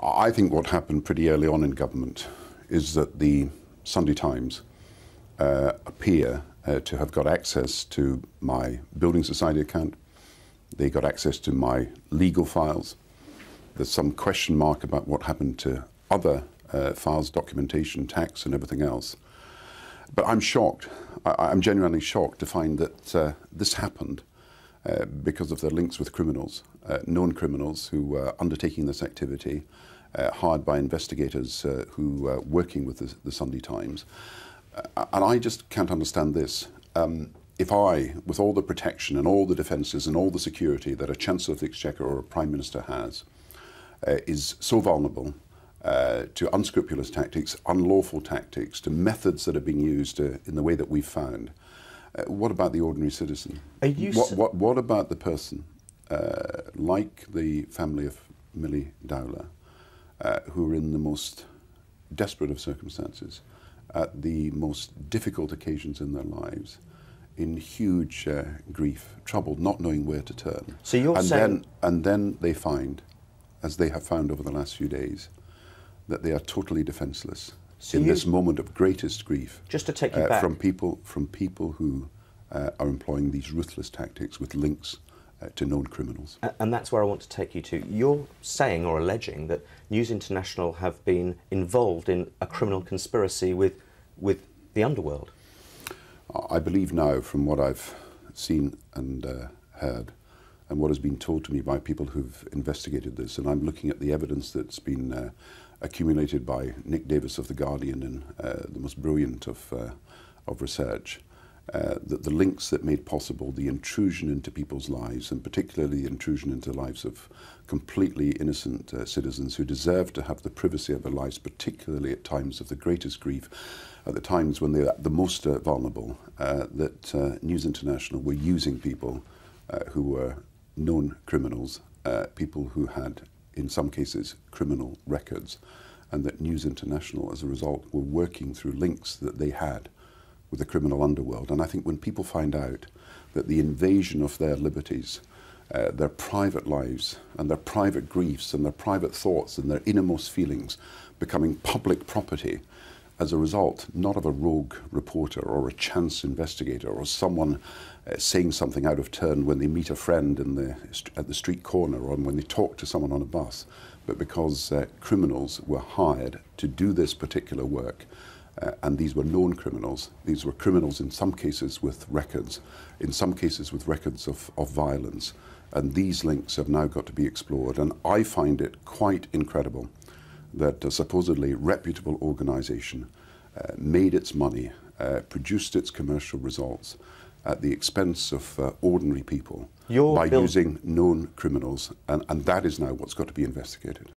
I think what happened pretty early on in government is that the Sunday Times appear to have got access to my Building Society account. They got access to my legal files. There's some question mark about what happened to other files, documentation, tax and everything else. But I'm shocked. I'm genuinely shocked to find that this happened because of their links with criminals, known criminals who were undertaking this activity, hired by investigators who were working with the Sunday Times. And I just can't understand this. If I, with all the protection and all the defences and all the security that a Chancellor of the Exchequer or a Prime Minister has, is so vulnerable to unscrupulous tactics, unlawful tactics, to methods that are being used in the way that we've found, what about the ordinary citizen? What about the person, like the family of Millie Dowler, who are in the most desperate of circumstances, at the most difficult occasions in their lives, in huge grief, troubled, not knowing where to turn. So you're saying... And then they find, as they have found over the last few days, that they are totally defenceless in this moment of greatest grief. Just to take you back... From people who are employing these ruthless tactics with links to known criminals. And that's where I want to take you to. You're saying or alleging that News International have been involved in a criminal conspiracy with the Underworld. I believe now, from what I've seen and heard, and what has been told to me by people who've investigated this, and I'm looking at the evidence that's been accumulated by Nick Davis of The Guardian in the most brilliant of research, that the links that made possible the intrusion into people's lives, and particularly the intrusion into the lives of completely innocent citizens who deserve to have the privacy of their lives, particularly at times of the greatest grief, at the times when they're the most vulnerable, that News International were using people who were known criminals, people who had, in some cases, criminal records, and that News International, as a result, were working through links that they had with the criminal underworld. And I think when people find out that the invasion of their liberties, their private lives and their private griefs and their private thoughts and their innermost feelings becoming public property as a result, not of a rogue reporter or a chance investigator or someone saying something out of turn when they meet a friend at the street corner or when they talk to someone on a bus, but because criminals were hired to do this particular work. And these were known criminals. These were criminals in some cases with records, in some cases with records of violence. And these links have now got to be explored. And I find it quite incredible that a supposedly reputable organisation made its money, produced its commercial results at the expense of ordinary people by using known criminals. And that is now what's got to be investigated.